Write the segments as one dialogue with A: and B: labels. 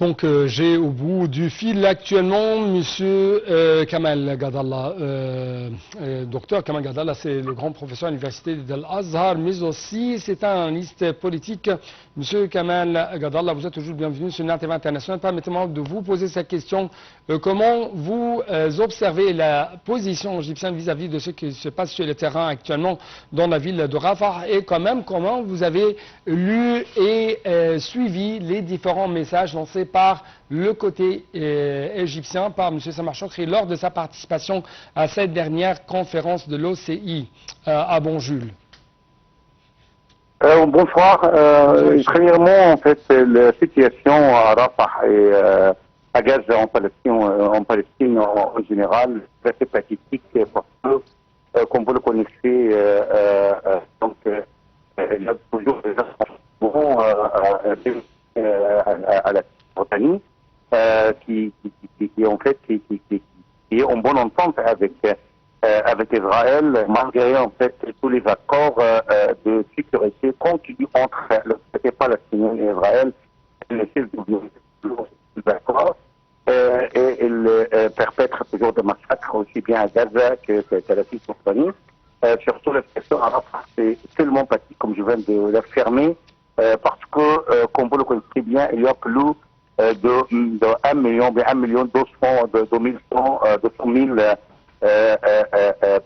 A: Donc, j'ai au bout du fil actuellement Monsieur Kamal Gadalla. Docteur Kamal Gadalla, c'est le grand professeur à l'université d'Al-Azhar, mais aussi c'est un analyste politique. Monsieur Kamal Gadalla, vous êtes toujours bienvenu sur NATV International. Permettez-moi de vous poser cette question. Comment vous observez la position égyptienne vis-à-vis de ce qui se passe sur le terrain actuellement dans la ville de Rafah, et quand même comment vous avez lu et suivi les différents messages lancés par le côté égyptien, par M. Samar Chokri lors de sa participation à cette dernière conférence de l'OCI à Banjul.
B: Bonsoir. Premièrement, en fait, la situation à Rafah et à Gaza en Palestine en général, c'est assez pathétique parce que, comme vous le connaissez, donc, il y a toujours des affrontements à la Jordanie qui en fait qui est en bonne entente avec Israël, malgré en fait tous les accords de sécurité continus entre l'autorité palestinienne et Israël. Elle essaie de violer les accords et elle perpètre toujours des massacres aussi bien à Gaza qu'à la Cisjordanie. Surtout la situation à Rafah, c'est tellement pathétique comme je viens de l'affirmer, parce que, comme vous le connaissez bien, il y a plus de 1 million, 200 000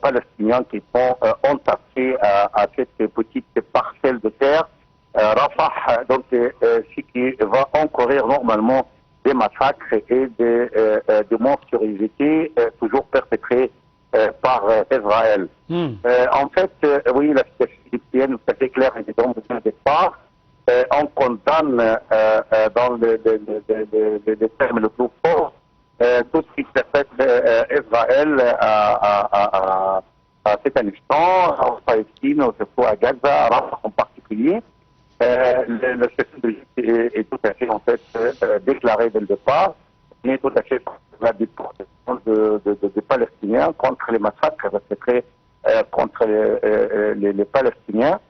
B: Palestiniens qui sont entassés à cette petite parcelle de terre. Rafah, donc, ce qui va encourir normalement des massacres et des monstruosités toujours perpétrées par Israël. En fait, oui, la situation égyptienne est assez claire et évidente dès le départ. On condamne dans les termes le plus forts tout ce qui s'est fait Israël à cet instant, en Palestine, surtout à Gaza, à Rafah en particulier. Le chef de l'Égypte est tout à fait en fait déclaré dès le départ. Il est tout à fait la déportation des Palestiniens contre les massacres perpétrés contre les Palestiniens.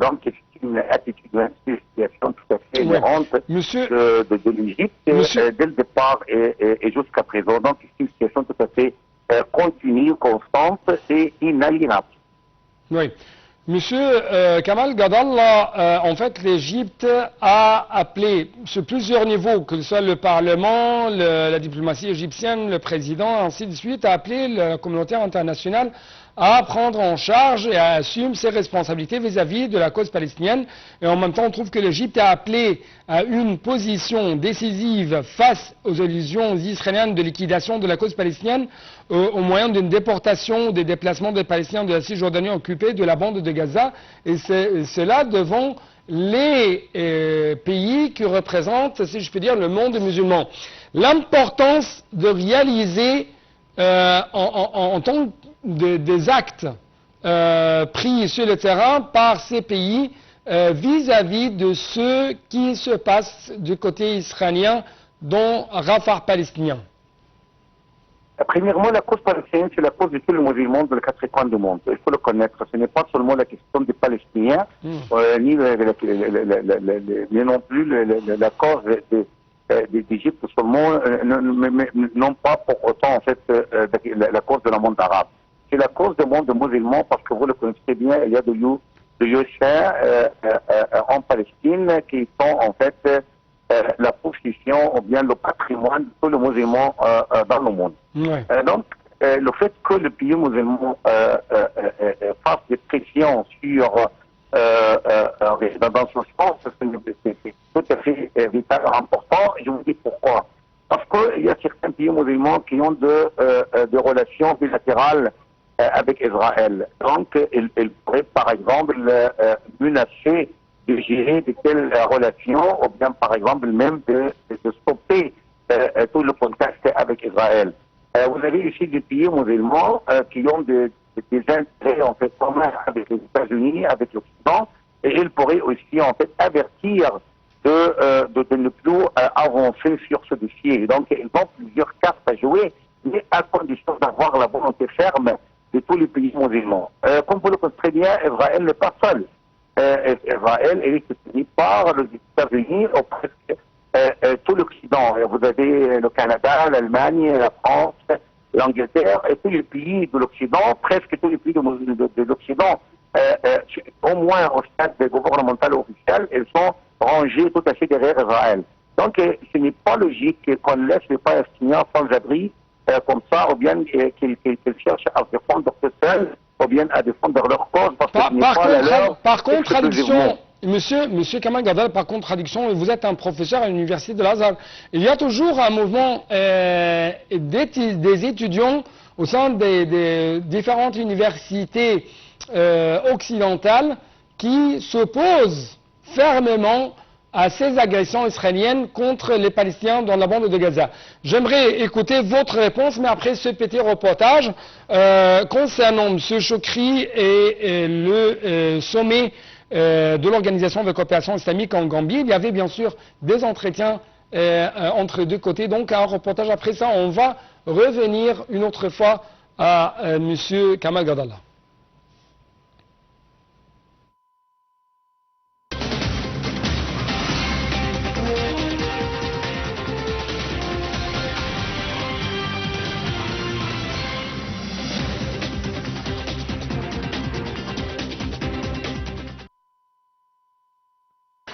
B: Donc, c'est une attitude, une situation tout à fait inhérente de l'Égypte dès le départ et jusqu'à présent. Donc, c'est une situation tout à fait continue, constante et inaliénable.
A: Oui. Monsieur Kamal Gadalla, en fait, l'Égypte a appelé sur plusieurs niveaux, que ce soit le Parlement, la diplomatie égyptienne, le président, ainsi de suite, a appelé la communauté internationale à prendre en charge et à assumer ses responsabilités vis-à-vis de la cause palestinienne. Et en même temps, on trouve que l'Égypte a appelé à une position décisive face aux illusions israéliennes de liquidation de la cause palestinienne au moyen d'une déportation ou des déplacements des Palestiniens de la Cisjordanie occupée de la bande de Gaza. Et c'est là devant les pays qui représentent, si je peux dire, le monde musulman. L'importance de réaliser en tant des actes pris sur le terrain par ces pays vis-à-vis de ce qui se passe du côté israélien dans Rafah palestinien.
B: Premièrement, la cause palestinienne, c'est la cause de tous les musulmans de les quatre coins du monde. Il faut le connaître. Ce n'est pas seulement la question des Palestiniens, ni non plus la cause d'Égypte seulement, non pas pour autant en fait la cause de la monde arabe. C'est la cause du monde musulman parce que vous le connaissez bien, il y a de Yusha en Palestine qui sont en fait la position ou bien le patrimoine de tous les musulmans dans le monde. Donc, le fait que le pays musulman fasse des pressions sur dans ce sens, c'est tout à fait vital et important. Je vous dis pourquoi. Parce qu'il y a certains pays musulmans qui ont des relations bilatérales avec Israël. Donc, ils pourraient, par exemple, menacer de gérer de telles relations, ou bien, par exemple, même de stopper tout le contact avec Israël. Vous avez ici des pays musulmans qui ont des intérêts, en fait, communs avec les États-Unis, avec l'Occident, et ils pourraient aussi, en fait, avertir de ne plus avancer sur ce dossier. Donc, ils ont plusieurs cartes à jouer, mais à condition d'avoir la volonté ferme de tous les pays musulmans. Comme vous le connaissez très bien, Israël n'est pas seul. Israël est soutenu par les États-Unis, ou presque tout l'Occident. Vous avez le Canada, l'Allemagne, la France, l'Angleterre, et tous les pays de l'Occident, presque tous les pays de l'Occident, au moins au stade gouvernemental officiel, elles sont rangées tout à fait derrière Israël. Donc ce n'est pas logique qu'on laisse les Palestiniens sans abri comme ça, ou bien qu'ils cherchent à se défendre tout seuls, ou bien à défendre leur cause, parce que ce n'est pas la leur.
A: Par contradiction, Monsieur Kamal Gadal, par contradiction, vous êtes un professeur à l'université de Lazare. Il y a toujours un mouvement des étudiants au sein des différentes universités occidentales qui s'opposent fermement à ces agressions israéliennes contre les Palestiniens dans la bande de Gaza. J'aimerais écouter votre réponse, mais après ce petit reportage concernant M. Chokri et le sommet de l'Organisation de coopération islamique en Gambie. Il y avait bien sûr des entretiens entre les deux côtés. Donc un reportage après ça, on va revenir une autre fois à M. Kamal Gadallah.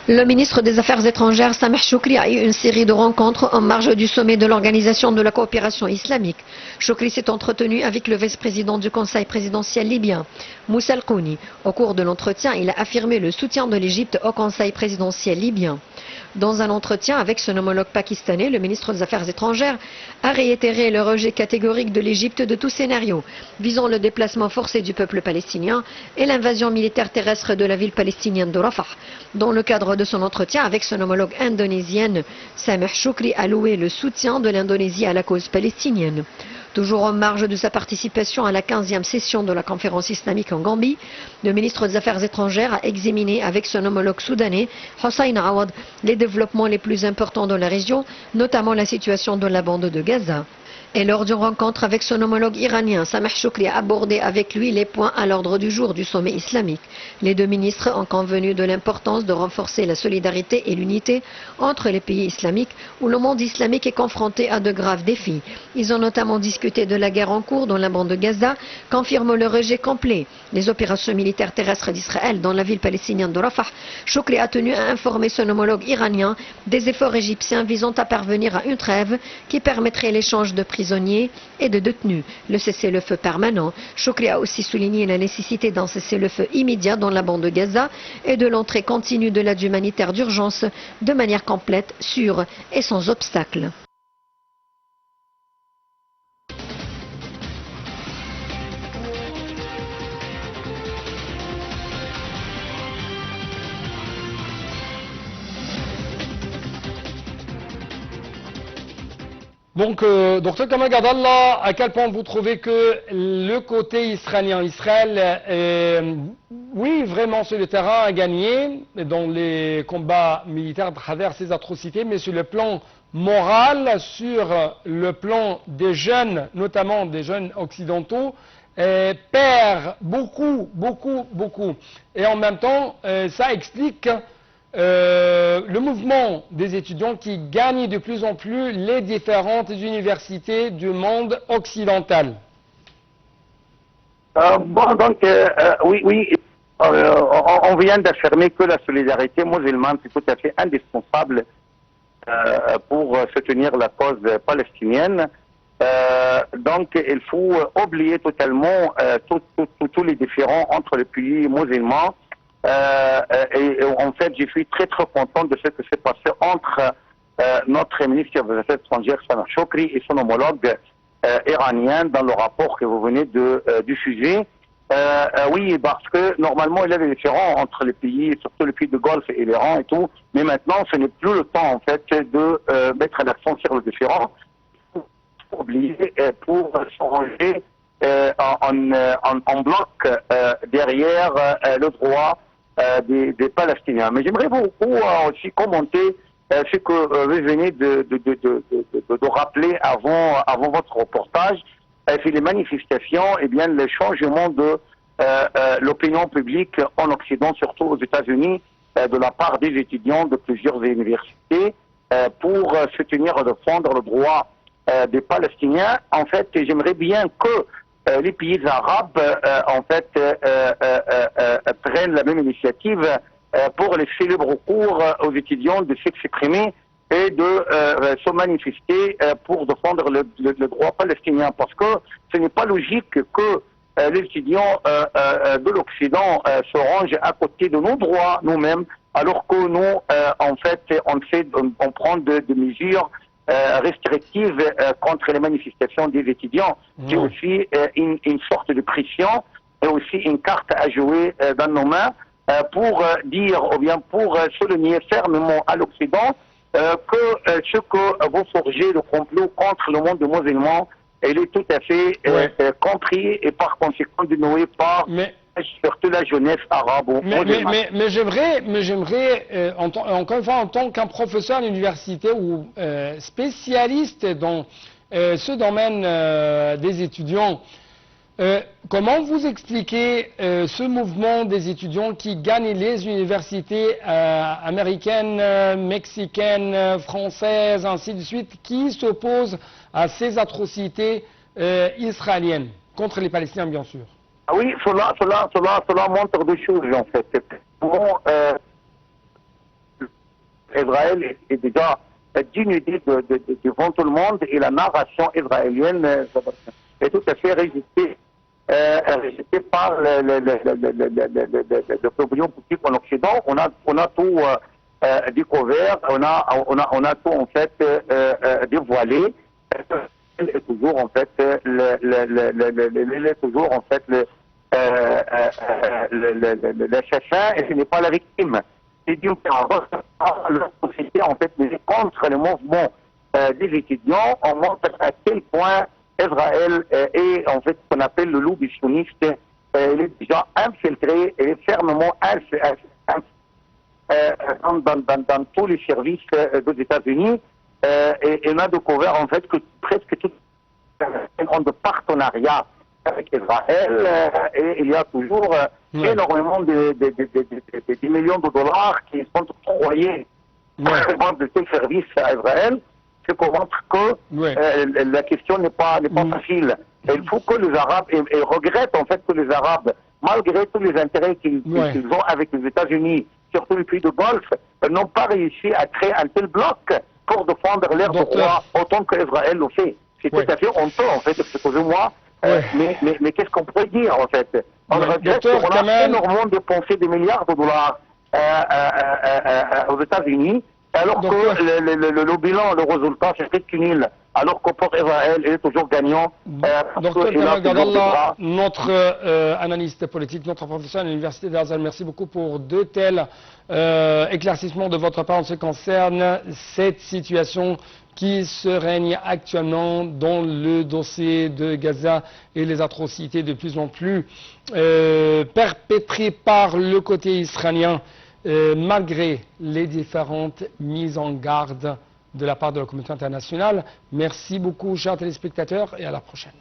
C: Le ministre des Affaires étrangères, Sameh Choukri, a eu une série de rencontres en marge du sommet de l'Organisation de la coopération islamique. Choukri s'est entretenu avec le vice-président du Conseil présidentiel libyen, Moussa Al-Kouni. Au cours de l'entretien, il a affirmé le soutien de l'Égypte au Conseil présidentiel libyen. Dans un entretien avec son homologue pakistanais, le ministre des Affaires étrangères a réitéré le rejet catégorique de l'Égypte de tout scénario visant le déplacement forcé du peuple palestinien et l'invasion militaire terrestre de la ville palestinienne de Rafah. Dans le cadre de son entretien avec son homologue indonésienne, Sameh Choukri a loué le soutien de l'Indonésie à la cause palestinienne. Toujours en marge de sa participation à la 15e session de la conférence islamique en Gambie, le ministre des Affaires étrangères a examiné avec son homologue soudanais, Hossein Awad, les développements les plus importants dans la région, notamment la situation de la bande de Gaza. Et lors d'une rencontre avec son homologue iranien, Sameh Choukri a abordé avec lui les points à l'ordre du jour du sommet islamique. Les deux ministres ont convenu de l'importance de renforcer la solidarité et l'unité entre les pays islamiques où le monde islamique est confronté à de graves défis. Ils ont notamment discuté de la guerre en cours dans la bande de Gaza, confirme le rejet complet des opérations militaires terrestres d'Israël dans la ville palestinienne de Rafah. Choukri a tenu à informer son homologue iranien des efforts égyptiens visant à parvenir à une trêve qui permettrait l'échange de prisonniers et de détenus, le cessez-le-feu permanent. Choukri a aussi souligné la nécessité d'un cessez-le-feu immédiat dans la bande de Gaza et de l'entrée continue de l'aide humanitaire d'urgence de manière complète, sûre et sans obstacle.
A: Donc, Dr Kamal Gadallah, à quel point vous trouvez que le côté israélien, oui, vraiment sur le terrain a gagné dans les combats militaires à travers ces atrocités, mais sur le plan moral, sur le plan des jeunes, notamment des jeunes occidentaux, perd beaucoup. Et en même temps, ça explique le mouvement des étudiants qui gagne de plus en plus les différentes universités du monde occidental.
B: Oui, on vient d'affirmer que la solidarité musulmane est tout à fait indispensable pour soutenir la cause palestinienne. Donc il faut oublier totalement tous les différends entre les pays musulmans. Et en fait, je suis très content de ce que s'est passé entre notre ministre des Affaires étrangères, Sameh Choukri, et son homologue iranien dans le rapport que vous venez de diffuser. Oui, parce que normalement, il y a des différends entre les pays, surtout les pays de Golfe et l'Iran et tout, mais maintenant, ce n'est plus le temps, en fait, de mettre l'accent sur le différend. Il faut oublier pour s'arranger en bloc derrière le droit des Palestiniens. Mais j'aimerais beaucoup aussi commenter ce que vous venez de rappeler avant votre reportage, c'est les manifestations et bien le changement de l'opinion publique en Occident, surtout aux États-Unis, de la part des étudiants de plusieurs universités. pour soutenir et défendre le droit des Palestiniens. En fait, j'aimerais bien que les pays arabes, en fait, prennent la même initiative pour laisser libre recours aux étudiants de s'exprimer et de se manifester pour défendre le droit palestinien. Parce que ce n'est pas logique que les étudiants de l'Occident se rangent à côté de nos droits nous-mêmes, alors que nous, en fait, on prend des mesures restrictives contre les manifestations des étudiants. C'est aussi une sorte de pression et aussi une carte à jouer dans nos mains pour dire, ou bien pour souligner fermement à l'Occident que ce que vous forgez, le complot contre le monde musulman, il est tout à fait compris et par conséquent dénoué par surtout la jeunesse arabe.
A: Mais j'aimerais, encore une fois, en tant qu'un professeur à l'université ou spécialiste dans ce domaine des étudiants, comment vous expliquez ce mouvement des étudiants qui gagnent les universités américaines, mexicaines, françaises, ainsi de suite, qui s'opposent à ces atrocités israéliennes, contre les Palestiniens bien sûr?
B: Oui, cela montre deux choses en fait. Bon, Israël est déjà d'une idée devant tout le monde et la narration israélienne est tout à fait rejetée par le problème politique en Occident. On a tout découvert, on a tout en fait dévoilé. Elle est toujours en fait l'assassin et ce n'est pas la victime. C'est d'une part la société en fait contre le mouvement des étudiants. On montre à quel point Israël est en fait ce qu'on appelle le lobby sioniste. Il est déjà infiltré et fermement dans tous les services des États-Unis. Et on a découvert en fait que presque tout de partenariat avec Israël et il y a toujours énormément de millions de dollars qui sont octroyés de ces services à Israël, ce qui montre que la question n'est pas facile. Et il faut que les Arabes, et regrettent en fait que les Arabes, malgré tous les intérêts qu'ils ont avec les États-Unis, surtout les pays de Golfe, n'ont pas réussi à créer un tel bloc pour défendre leurs droits autant qu'Israël le fait. C'est tout à fait honteux en fait, excusez-moi, mais qu'est-ce qu'on pourrait dire en fait? On regrette qu'on a énormément dépensé des milliards de dollars aux États-Unis, alors que le bilan, le résultat, c'est presque nul. Alors que pour Israël, il est toujours gagnant.
A: Docteur Kamal Gadallah, notre analyste politique, notre professeur à l'Université d'Azal, merci beaucoup pour de tels éclaircissements de votre part en ce qui concerne cette situation qui se règne actuellement dans le dossier de Gaza et les atrocités de plus en plus perpétrées par le côté israélien, malgré les différentes mises en garde de la part de la communauté internationale. Merci beaucoup, chers téléspectateurs, et à la prochaine.